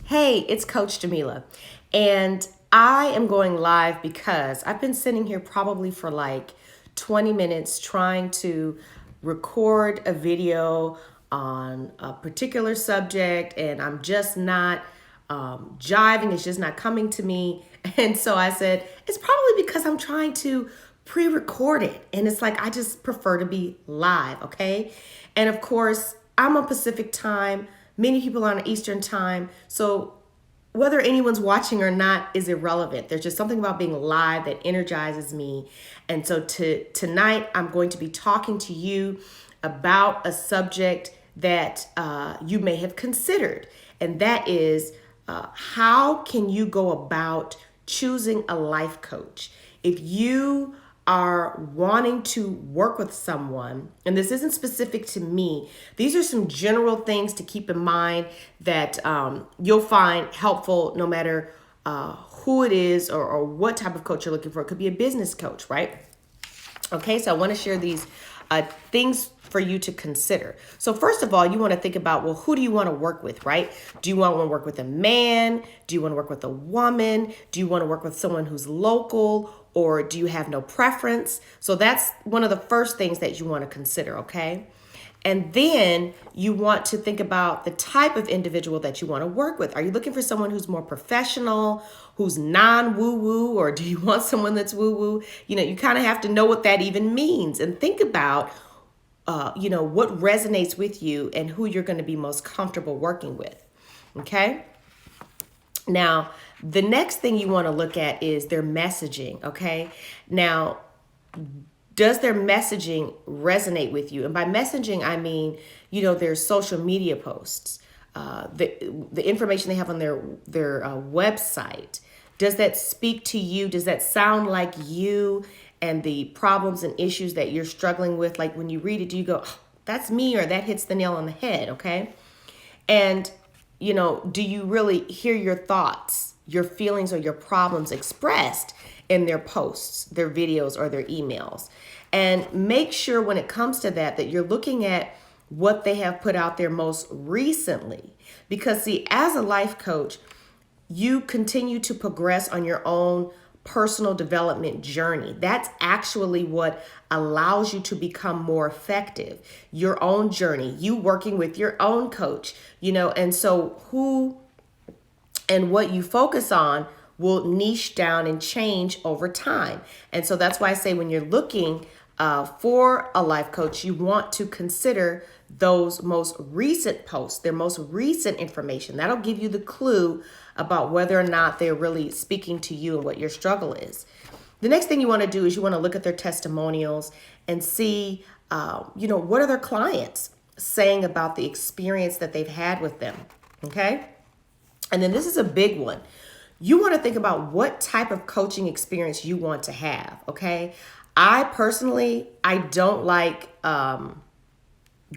Hey, it's Coach Jamila, and I am going live because I've been sitting here probably for like 20 minutes trying to record a video on a particular subject, and I'm just not jiving, it's just not coming to me. And so I said, it's probably because I'm trying to pre record it, and it's like I just prefer to be live, okay? And of course, I'm on Pacific time. Many people are on Eastern time. So whether anyone's watching or not is irrelevant. There's just something about being live that energizes me. And so tonight, I'm going to be talking to you about a subject that you may have considered. And that is how can you go about choosing a life coach? If you are wanting to work with someone, and this isn't specific to me, these are some general things to keep in mind that you'll find helpful no matter who it is or what type of coach you're looking for. It could be a business coach, right? Okay, so I want to share these things for you to consider. So first of all, you want to think about, well, who do you want to work with, right? Do you want to work with a man? Do you want to work with a woman? Do you want to work with someone who's local? Or do you have no preference? So that's one of the first things that you want to consider, okay? And then you want to think about the type of individual that you want to work with. Are you looking for someone who's more professional, who's non-woo-woo, or do you want someone that's woo-woo? You kind of have to know what that even means and think about, what resonates with you and who you're going to be most comfortable working with, okay? Now, the next thing you want to look at is their messaging, okay? Now, does their messaging resonate with you? And by messaging, I mean, their social media posts, the information they have on their website. Does that speak to you? Does that sound like you and the problems and issues that you're struggling with? Like when you read it, do you go, oh, that's me, or that hits the nail on the head, okay? And, do you really hear your thoughts, your feelings, or your problems expressed in their posts, their videos, or their emails? And make sure when it comes to that you're looking at what they have put out there most recently. Because see, as a life coach, you continue to progress on your own personal development journey. That's actually what allows you to become more effective. Your own journey, you working with your own coach, and so who and what you focus on will niche down and change over time. And so that's why I say when you're looking for a life coach, you want to consider those most recent posts, their most recent information. That'll give you the clue about whether or not they're really speaking to you and what your struggle is. The next thing you want to do is you want to look at their testimonials and see, what are their clients saying about the experience that they've had with them, okay? And then this is a big one. You want to think about what type of coaching experience you want to have, okay? I don't like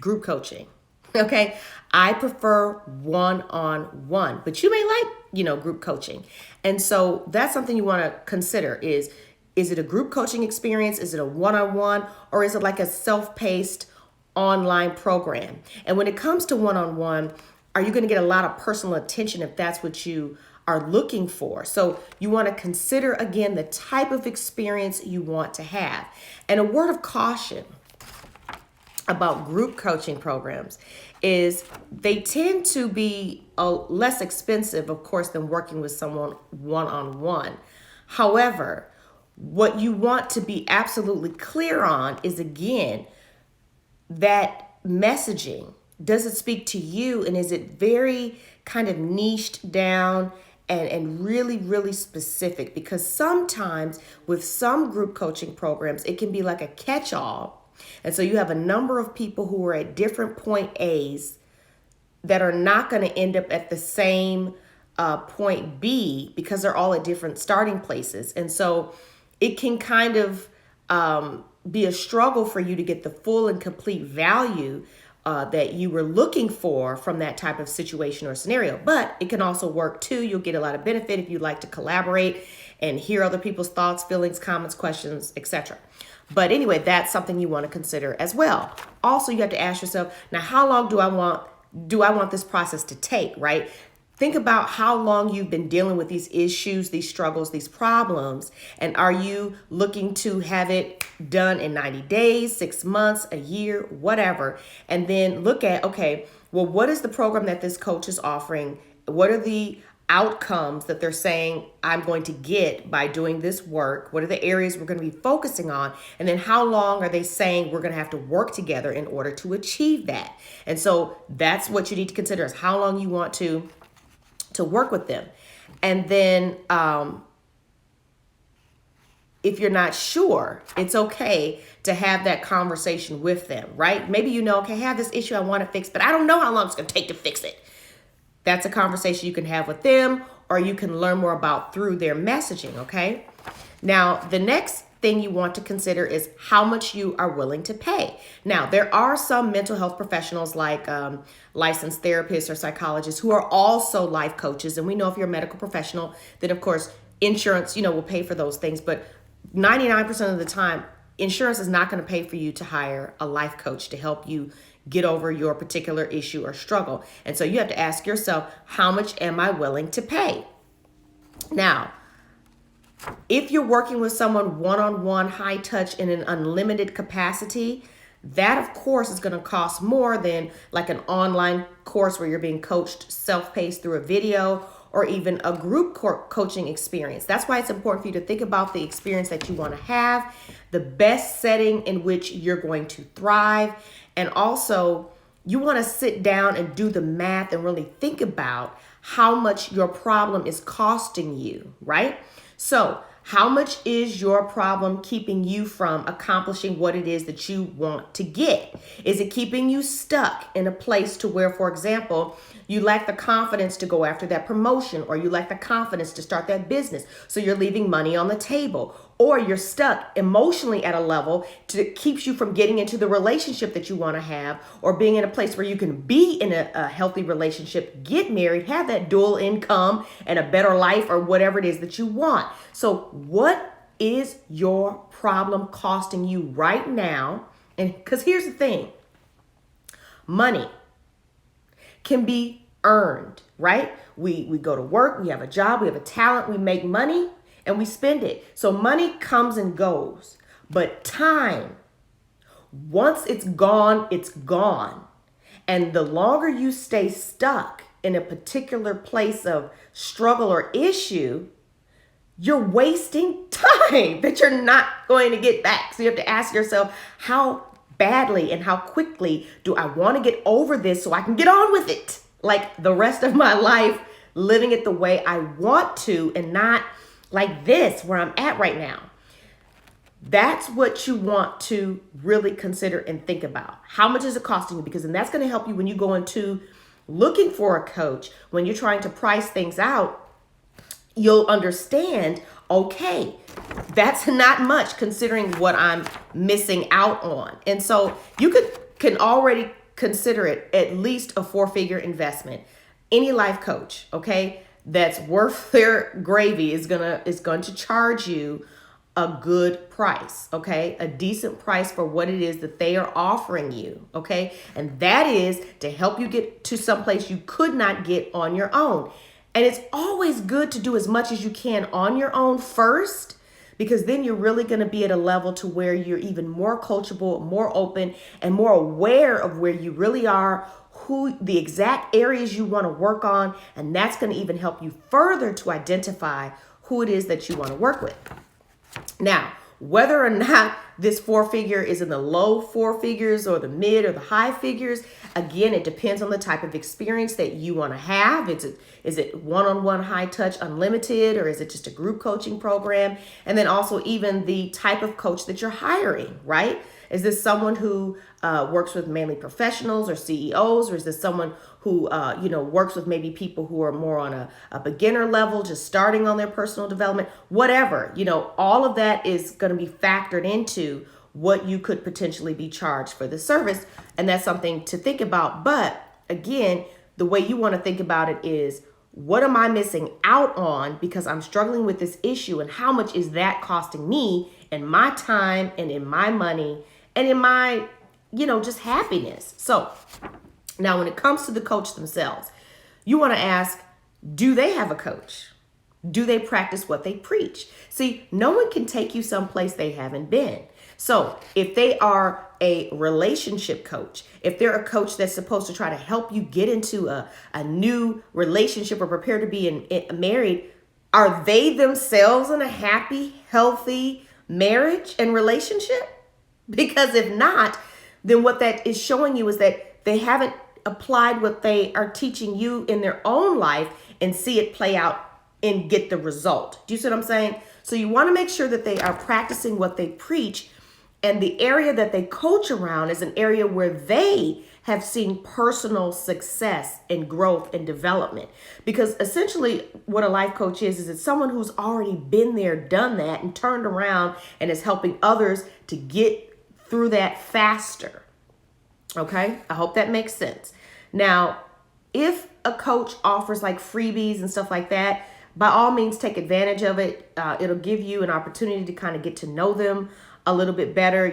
group coaching, okay? I prefer one-on-one, but you may like, group coaching. And so that's something you want to consider is it a group coaching experience? Is it a one-on-one? Or is it like a self-paced online program? And when it comes to one-on-one, are you going to get a lot of personal attention if that's what you are looking for? So you want to consider, again, the type of experience you want to have. And a word of caution about group coaching programs is they tend to be less expensive, of course, than working with someone one-on-one. However, what you want to be absolutely clear on is, again, that messaging. Does it speak to you, and is it very kind of niched down and really, really specific? Because sometimes with some group coaching programs, it can be like a catch-all. And so you have a number of people who are at different point A's that are not going to end up at the same point B because they're all at different starting places. And so it can kind of be a struggle for you to get the full and complete value that you were looking for from that type of situation or scenario. But it can also work too. You'll get a lot of benefit if you like to collaborate and hear other people's thoughts, feelings, comments, questions, etc. But anyway, that's something you want to consider as well. Also, you have to ask yourself, now, how long do I want this process to take, right? Think about how long you've been dealing with these issues, these struggles, these problems, and are you looking to have it done in 90 days, 6 months, a year, whatever? And then look at, okay, well, what is the program that this coach is offering? What are the outcomes that they're saying I'm going to get by doing this work? What are the areas we're going to be focusing on? And then how long are they saying we're going to have to work together in order to achieve that? And so that's what you need to consider, is how long you want to work with them. And then if you're not sure, it's okay to have that conversation with them, right? Maybe okay, I have this issue I want to fix, but I don't know how long it's going to take to fix it. That's a conversation you can have with them, or you can learn more about through their messaging, okay? Now, the next thing you want to consider is how much you are willing to pay. Now, there are some mental health professionals like licensed therapists or psychologists who are also life coaches. And we know if you're a medical professional, then of course, insurance, will pay for those things. But 99% of the time, insurance is not going to pay for you to hire a life coach to help you get over your particular issue or struggle. And so you have to ask yourself, how much am I willing to pay? Now, if you're working with someone one-on-one, high touch in an unlimited capacity, that of course is going to cost more than like an online course where you're being coached self-paced through a video, or even a group coaching experience. That's why it's important for you to think about the experience that you want to have, the best setting in which you're going to thrive. And also, you want to sit down and do the math and really think about how much your problem is costing you, right? So, how much is your problem keeping you from accomplishing what it is that you want to get? Is it keeping you stuck in a place to where, for example, you lack the confidence to go after that promotion, or you lack the confidence to start that business, so you're leaving money on the table, or you're stuck emotionally at a level that keeps you from getting into the relationship that you want to have, or being in a place where you can be in a healthy relationship, get married, have that dual income and a better life, or whatever it is that you want. So what is your problem costing you right now? And because here's the thing, money can be earned, right? We go to work, we have a job, we have a talent, we make money, and we spend it. So money comes and goes, but time, once it's gone, it's gone. And the longer you stay stuck in a particular place of struggle or issue, you're wasting time that you're not going to get back. So you have to ask yourself, how badly and how quickly do I want to get over this so I can get on with it? Like the rest of my life, living it the way I want to, and not like this where I'm at right now. That's what you want to really consider and think about. How much is it costing you? Because then that's going to help you when you go into looking for a coach, when you're trying to price things out. You'll understand, okay, that's not much considering what I'm missing out on. And so you can already consider it at least a 4-figure investment. Any life coach, okay, that's worth their gravy is going to charge you a good price, okay? A decent price for what it is that they are offering you, okay? And that is to help you get to someplace you could not get on your own. And it's always good to do as much as you can on your own first, because then you're really going to be at a level to where you're even more coachable, more open, and more aware of where you really are, who the exact areas you want to work on. And that's going to even help you further to identify who it is that you want to work with. Now, whether or not this 4-figure is in the low 4 figures or the mid or the high figures, again, it depends on the type of experience that you want to have. Is it one-on-one, high touch, unlimited, or is it just a group coaching program? And then also even the type of coach that you're hiring, right? Is this someone who works with mainly professionals or CEOs, or is this someone who works with maybe people who are more on a beginner level, just starting on their personal development? Whatever, all of that is going to be factored into what you could potentially be charged for the service, and that's something to think about. But again, the way you want to think about it is, what am I missing out on because I'm struggling with this issue, and how much is that costing me in my time and in my money and in my, just happiness? So now when it comes to the coach themselves, you want to ask, Do they have a coach? Do they practice what they preach? See, no one can take you someplace they haven't been. So if they are a relationship coach, if they're a coach that's supposed to try to help you get into a new relationship or prepare to be married, are they themselves in a happy, healthy marriage and relationship? Because if not, then what that is showing you is that they haven't applied what they are teaching you in their own life and see it play out and get the result. Do you see what I'm saying? So you want to make sure that they are practicing what they preach, and the area that they coach around is an area where they have seen personal success and growth and development. Because essentially what a life coach is it's someone who's already been there, done that, and turned around and is helping others to get through that faster. Okay, I hope that makes sense. Now, if a coach offers like freebies and stuff like that, by all means, take advantage of it. It'll give you an opportunity to kind of get to know them a little bit better,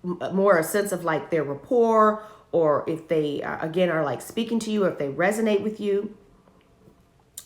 more a sense of like their rapport, or if they, again, are like speaking to you, or if they resonate with you.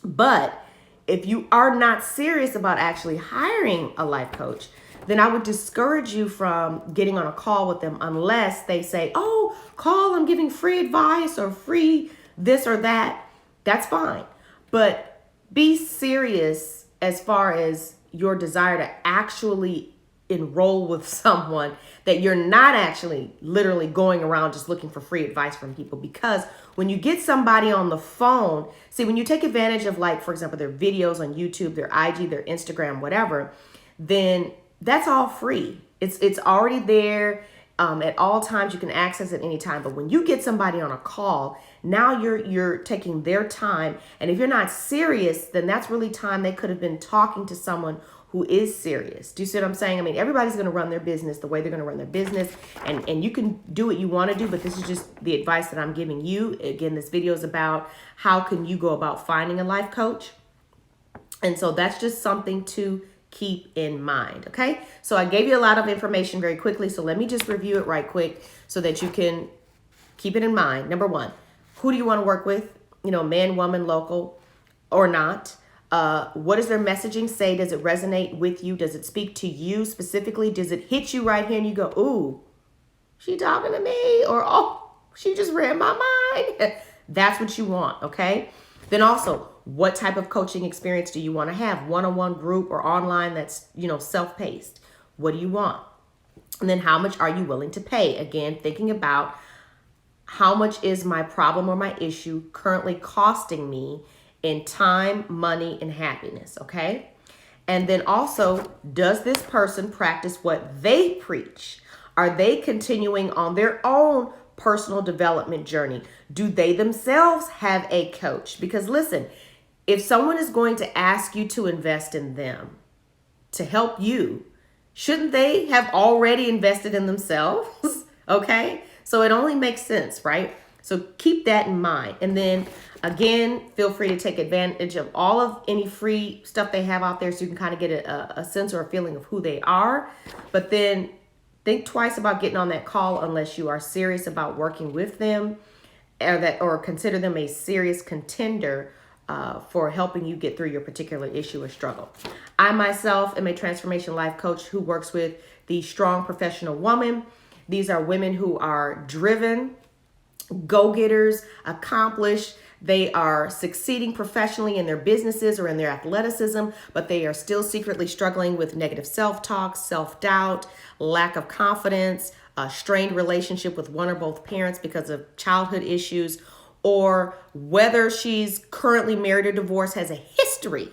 But if you are not serious about actually hiring a life coach, then I would discourage you from getting on a call with them unless they say, oh, call, I'm giving free advice or free this or that. That's fine. But be serious as far as your desire to actually enroll with someone, that you're not actually literally going around just looking for free advice from people. Because when you get somebody on the phone, see, when you take advantage of, like, for example, their videos on YouTube, their IG, their Instagram, whatever, then that's all free. It's already there. At all times, you can access it anytime. But when you get somebody on a call, now you're taking their time. And if you're not serious, then that's really time they could have been talking to someone who is serious. Do you see what I'm saying? I mean, everybody's going to run their business the way they're going to run their business. And you can do what you want to do, but this is just the advice that I'm giving you. Again, this video is about how can you go about finding a life coach. And so that's just something to keep in mind. Okay. So I gave you a lot of information very quickly. So let me just review it right quick so that you can keep it in mind. Number one, who do you want to work with? Man, woman, local or not? What does their messaging say? Does it resonate with you? Does it speak to you specifically? Does it hit you right here and you go, ooh, she talking to me? Or, oh, she just read my mind. That's what you want. Okay. Then also, what type of coaching experience do you want to have? One-on-one, group, or online that's, self-paced? What do you want? And then how much are you willing to pay? Again, thinking about how much is my problem or my issue currently costing me in time, money, and happiness, okay? And then also, does this person practice what they preach? Are they continuing on their own personal development journey? Do they themselves have a coach? Because listen, if someone is going to ask you to invest in them to help you, shouldn't they have already invested in themselves? Okay, so it only makes sense, right? So keep that in mind. And then again, feel free to take advantage of all of any free stuff they have out there so you can kind of get a sense or a feeling of who they are. But then think twice about getting on that call unless you are serious about working with them, or consider them a serious contender for helping you get through your particular issue or struggle. I myself am a transformation life coach who works with the strong professional woman. These are women who are driven, go-getters, accomplished. They are succeeding professionally in their businesses or in their athleticism, but they are still secretly struggling with negative self-talk, self-doubt, lack of confidence, a strained relationship with one or both parents because of childhood issues, or whether she's currently married or divorced, has a history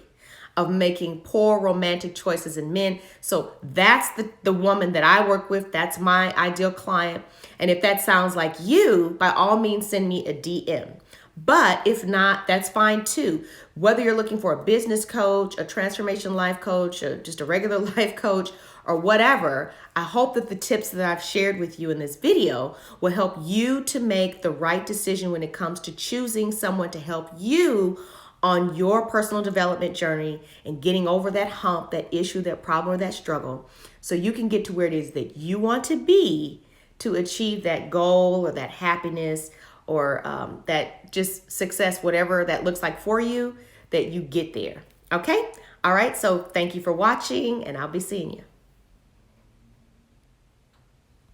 of making poor romantic choices in men. So that's the woman that I work with. That's my ideal client. And if that sounds like you, by all means, send me a DM. But if not, that's fine too. Whether you're looking for a business coach, a transformation life coach, or just a regular life coach, or whatever, I hope that the tips that I've shared with you in this video will help you to make the right decision when it comes to choosing someone to help you on your personal development journey and getting over that hump, that issue, that problem, or that struggle, so you can get to where it is that you want to be to achieve that goal or that happiness or that just success, whatever that looks like for you, that you get there. Okay? All right. So thank you for watching, and I'll be seeing you.